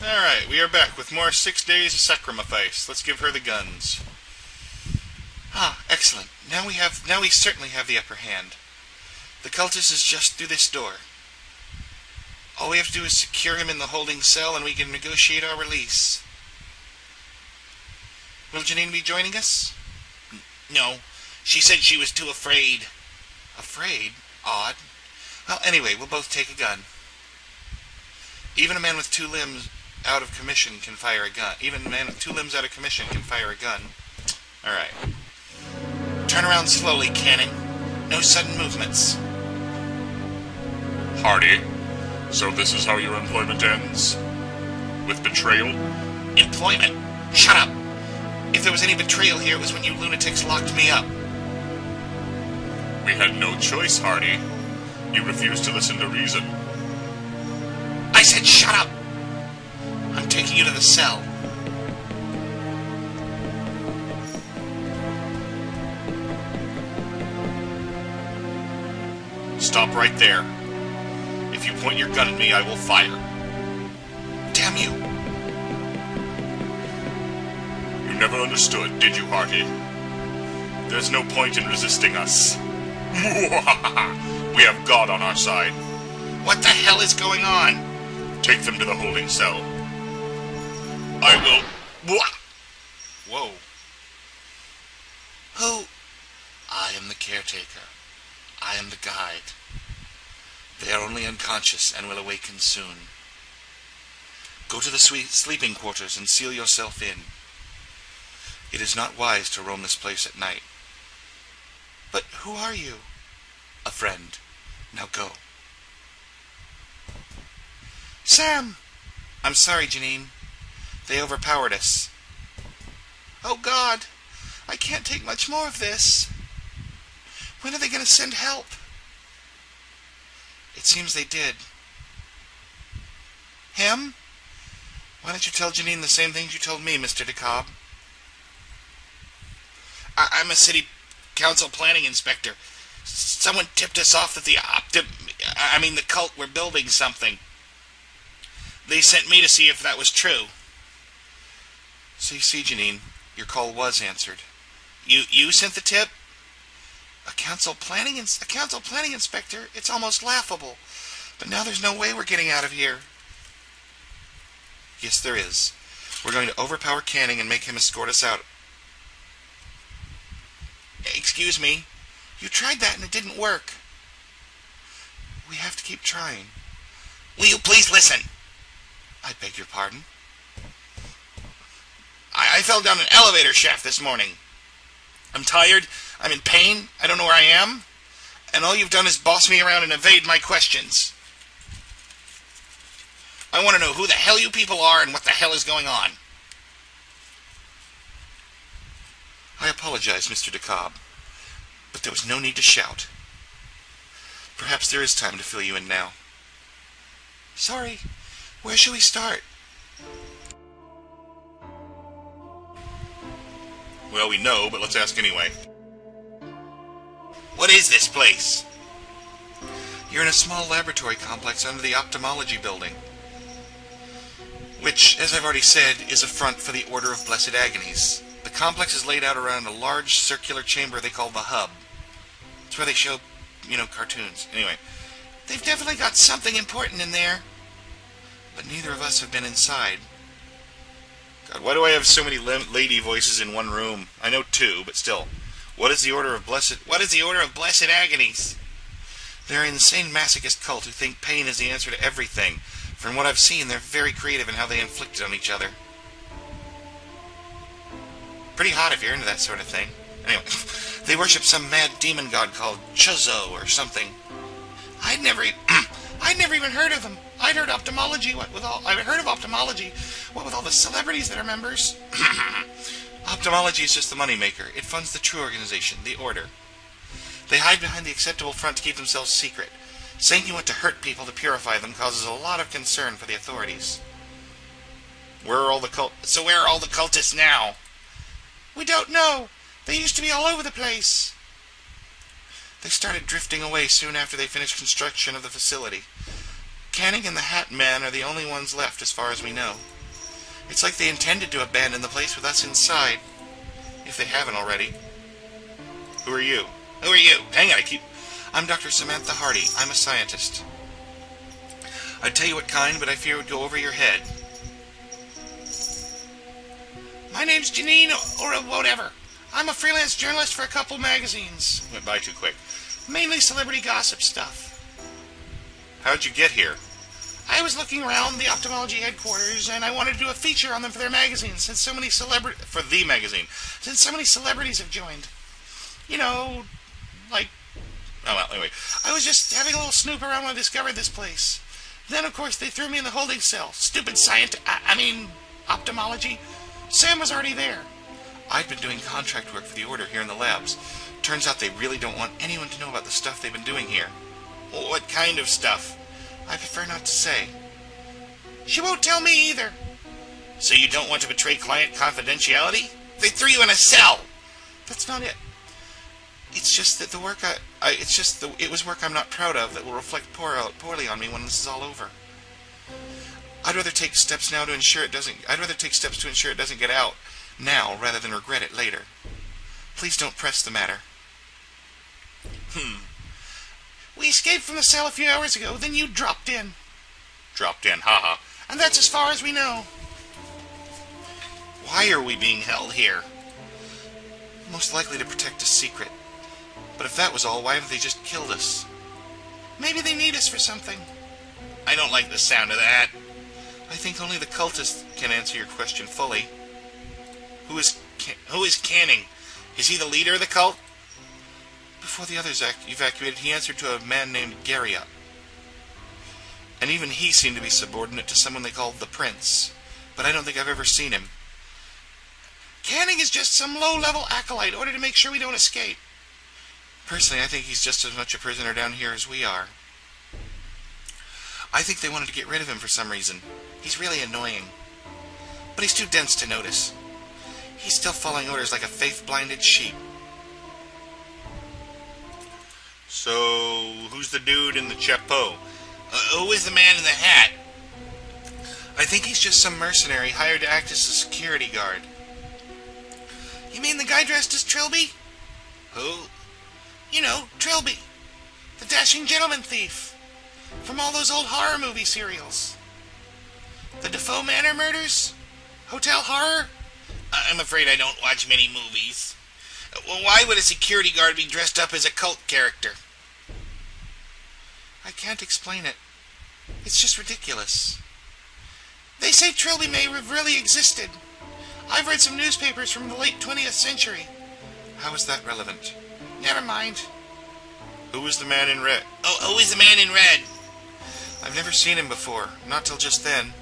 Alright, we are back with more 6 Days of Sacrifice. Let's give her the guns. Ah, excellent. Now we certainly have the upper hand. The cultist is just through this door. All we have to do is secure him in the holding cell and we can negotiate our release. Will Janine be joining us? No. She said she was too afraid. Afraid? Odd. Well, anyway, we'll both take a gun. Even a man with 2 limbs out of commission can fire a gun. Even a man with 2 limbs out of commission can fire a gun. Alright. Turn around slowly, Canning. No sudden movements. Hardy, so this is how your employment ends? With betrayal? Employment? Shut up! If there was any betrayal here, it was when you lunatics locked me up. We had no choice, Hardy. You refused to listen to reason. I said shut up! I'm taking you to the cell. Stop right there. If you point your gun at me, I will fire. Damn you! You never understood, did you, Hardy? There's no point in resisting us. We have God on our side. What the hell is going on? Take them to the holding cell. I will... Whoa. Who? I am the caretaker. I am the guide. They are only unconscious and will awaken soon. Go to the sleeping quarters and seal yourself in. It is not wise to roam this place at night. But who are you? A friend. Now go. Sam! I'm sorry, Janine. They overpowered us. Oh, God! I can't take much more of this. When are they going to send help? It seems they did. Him? Why don't you tell Janine the same things you told me, Mr. DeKalb? I'm a city council planning inspector. Someone tipped us off that the cult were building something. They sent me to see if that was true. So you see, Janine, your call was answered. You sent the tip? A council planning inspector? It's almost laughable. But now there's no way we're getting out of here. Yes, there is. We're going to overpower Canning and make him escort us out. Excuse me. You tried that and it didn't work. We have to keep trying. Will you please listen? I beg your pardon? I fell down an elevator shaft this morning. I'm tired. I'm in pain. I don't know where I am. And all you've done is boss me around and evade my questions. I want to know who the hell you people are and what the hell is going on. I apologize, Mr. DeKalb, but there was no need to shout. Perhaps there is time to fill you in now. Sorry. Where shall we start? Well, we know, but let's ask anyway. What is this place? You're in a small laboratory complex under the ophthalmology building, which, as I've already said, is a front for the Order of Blessed Agonies. The complex is laid out around a large circular chamber they call the hub. It's where they show, cartoons. Anyway, they've definitely got something important in there. But neither of us have been inside. God, why do I have so many lady voices in one room? I know 2, but still. What is the Order of Blessed Agonies? They're an insane masochist cult who think pain is the answer to everything. From what I've seen, they're very creative in how they inflict it on each other. Pretty hot if you're into that sort of thing. Anyway, they worship some mad demon god called Chozo or something. I'd never even heard of them. I'd heard ophthalmology. What with all the celebrities that are members? Ophthalmology is just the moneymaker. It funds the true organization, the Order. They hide behind the acceptable front to keep themselves secret. Saying you want to hurt people to purify them causes a lot of concern for the authorities. So where are all the cultists now? We don't know. They used to be all over the place. They started drifting away soon after they finished construction of the facility. Canning and the Hat Man are the only ones left as far as we know. It's like they intended to abandon the place with us inside. If they haven't already. Who are you? Who are you? Hang on, I'm Dr. Samantha Hardy. I'm a scientist. I'd tell you what kind, but I fear it would go over your head. My name's Janine, or whatever. I'm a freelance journalist for a couple magazines. Went by too quick. Mainly celebrity gossip stuff. How'd you get here? I was looking around the ophthalmology headquarters, and I wanted to do a feature on them for their magazine, since so many For the magazine. Since so many celebrities have joined. You know, like... Oh, well, anyway. I was just having a little snoop around when I discovered this place. Then, of course, they threw me in the holding cell. Stupid ophthalmology. Sam was already there. I'd been doing contract work for the order here in the labs. Turns out they really don't want anyone to know about the stuff they've been doing here. What kind of stuff? I prefer not to say. She won't tell me either. So you don't want to betray client confidentiality? They threw you in a cell. That's not it. It's just that the work it was work I'm not proud of that will reflect poorly on me when this is all over. I'd rather take steps to ensure it doesn't get out now rather than regret it later. Please don't press the matter. We escaped from the cell a few hours ago, then you dropped in. Dropped in, haha. And that's as far as we know. Why are we being held here? Most likely to protect a secret. But if that was all, why haven't they just killed us? Maybe they need us for something. I don't like the sound of that. I think only the cultist can answer your question fully. Who is Canning? Is he the leader of the cult? Before the others evacuated, he answered to a man named Garia. And even he seemed to be subordinate to someone they called the Prince. But I don't think I've ever seen him. Canning is just some low-level acolyte ordered to make sure we don't escape. Personally, I think he's just as much a prisoner down here as we are. I think they wanted to get rid of him for some reason. He's really annoying. But he's too dense to notice. He's still following orders like a faith-blinded sheep. So, who's the dude in the chapeau? Who is the man in the hat? I think he's just some mercenary hired to act as a security guard. You mean the guy dressed as Trilby? Who? You know, Trilby. The dashing gentleman thief. From all those old horror movie serials. The Defoe Manor murders? Hotel Horror? I'm afraid I don't watch many movies. Well, why would a security guard be dressed up as a cult character? I can't explain it. It's just ridiculous. They say Trilby may have really existed. I've read some newspapers from the late 20th century. How is that relevant? Never mind. Who was the man in red? Oh, who is the man in red? I've never seen him before. Not till just then.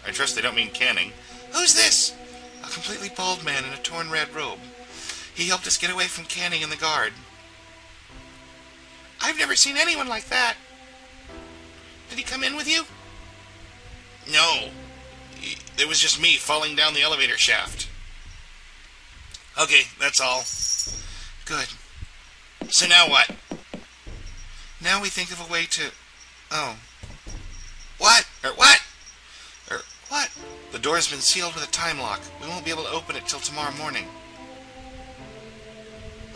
I trust they don't mean Canning. Who's this? A completely bald man in a torn red robe. He helped us get away from Canning and the guard. I've never seen anyone like that. Did he come in with you? No. It was just me falling down the elevator shaft. Okay, that's all. Good. So now what? Now we think of a way to... Oh. What? What? What? The door's been sealed with a time lock. We won't be able to open it till tomorrow morning.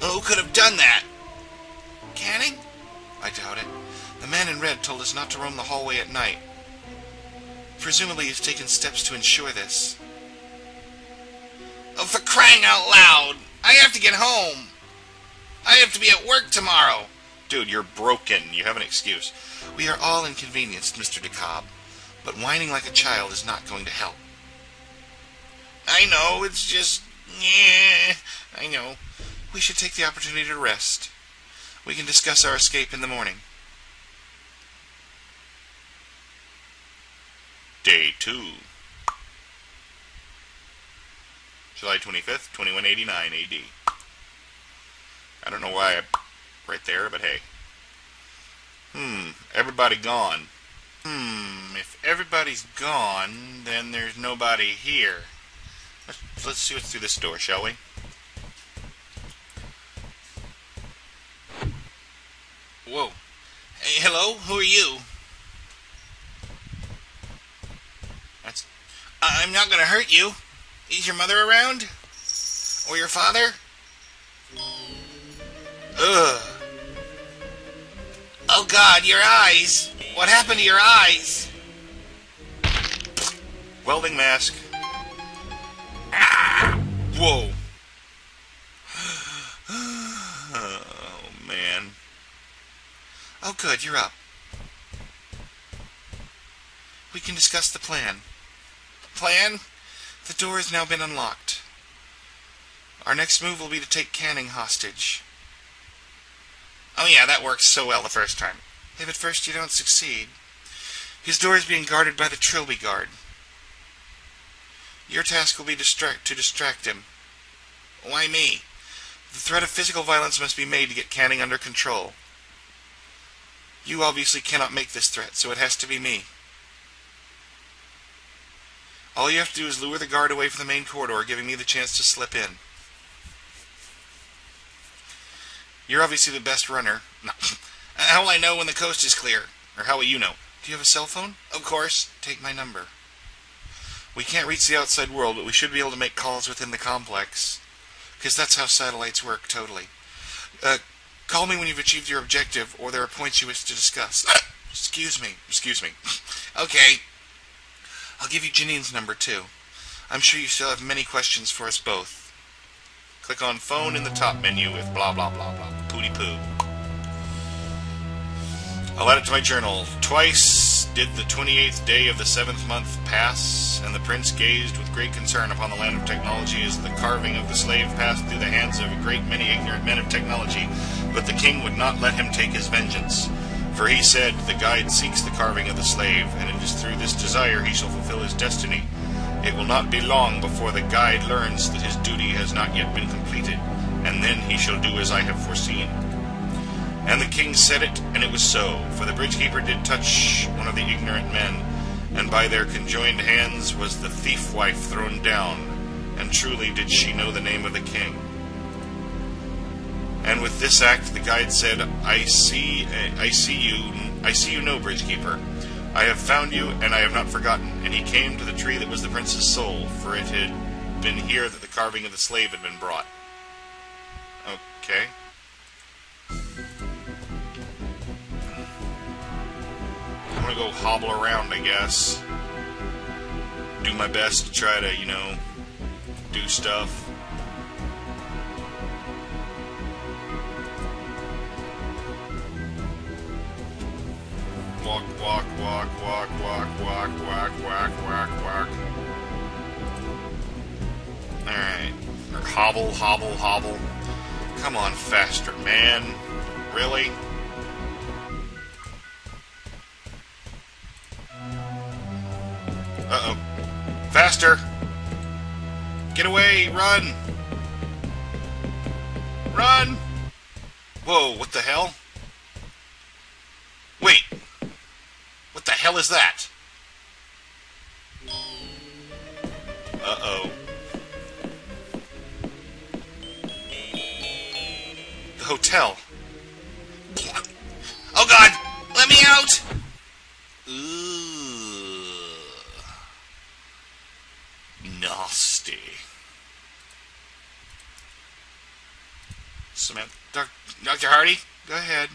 Who could have done that? Canning? I doubt it. The man in red told us not to roam the hallway at night. Presumably he's taken steps to ensure this. Oh, for crying out loud! I have to get home! I have to be at work tomorrow! Dude, you're broken. You have an excuse. We are all inconvenienced, Mr. DeKalb, but whining like a child is not going to help. I know, it's just... Yeah, I know. We should take the opportunity to rest. We can discuss our escape in the morning. Day 2. July 25th, 2189 AD. I don't know why I... right there, but hey. Everybody gone. If everybody's gone, then there's nobody here. Let's see what's through this door, shall we? Whoa. Hey, hello? Who are you? I'm not gonna hurt you. Is your mother around? Or your father? Ugh. Oh God, your eyes! What happened to your eyes? Welding mask. Whoa. Oh, man. Oh good, you're up. We can discuss the plan. Plan? The door has now been unlocked. Our next move will be to take Canning hostage. Oh yeah, that worked so well the first time. If at first you don't succeed, his door is being guarded by the Trilby Guard. Your task will be to distract him. Why me? The threat of physical violence must be made to get Canning under control. You obviously cannot make this threat, so it has to be me. All you have to do is lure the guard away from the main corridor, giving me the chance to slip in. You're obviously the best runner. No. How will I know when the coast is clear? Or how will you know? Do you have a cell phone? Of course. Take my number. We can't reach the outside world, but we should be able to make calls within the complex. Because that's how satellites work, totally. Call me when you've achieved your objective, or there are points you wish to discuss. Excuse me. Okay. I'll give you Janine's number, too. I'm sure you still have many questions for us both. Click on phone in the top menu with blah blah blah blah. Pooty poo. I'll add it to my journal. Twice did the 28th day of the 7th month pass, and the prince gazed with great concern upon the land of technology as the carving of the slave passed through the hands of a great many ignorant men of technology. But the king would not let him take his vengeance. For he said, the guide seeks the carving of the slave, and it is through this desire he shall fulfill his destiny. It will not be long before the guide learns that his duty has not yet been completed, and then he shall do as I have foreseen. And the king said it, and it was so, for the bridgekeeper did touch one of the ignorant men, and by their conjoined hands was the thief-wife thrown down, and truly did she know the name of the king. And with this act the guide said, I see you know, bridgekeeper. I have found you, and I have not forgotten. And he came to the tree that was the prince's soul, for it had been here that the carving of the slave had been brought. Okay. I'm gonna go hobble around, I guess. Do my best to try to, do stuff. Walk, walk, walk, walk, walk, walk, walk, walk, walk, walk. Alright. Or hobble, hobble, hobble. Come on, faster, man. Really? Uh-oh. Faster! Get away! Run! Run! Whoa, what the hell? Wait! What the hell is that? Uh-oh. The hotel. Oh God! Let me out! Nasty. Samantha, Dr. Hardy, go ahead.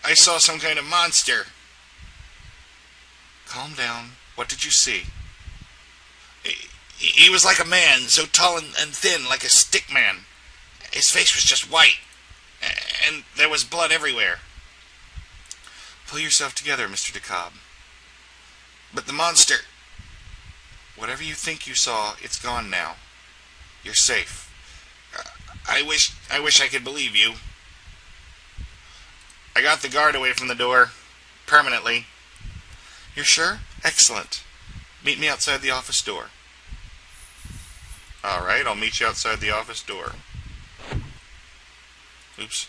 I saw some kind of monster. Calm down. What did you see? He was like a man, so tall and thin, like a stick man. His face was just white, and there was blood everywhere. Pull yourself together, Mr. DeKalb. But the monster... Whatever you think you saw, it's gone now. You're safe. I wish I could believe you. I got the guard away from the door. Permanently. You're sure? Excellent. Meet me outside the office door. Alright, I'll meet you outside the office door. Oops.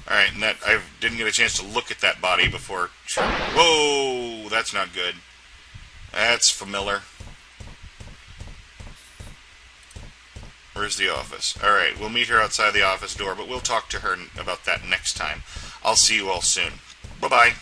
Alright, and that I didn't get a chance to look at that body before. Whoa, that's not good. That's familiar. Where's the office? Alright, we'll meet her outside the office door, but we'll talk to her about that next time. I'll see you all soon. Bye-bye.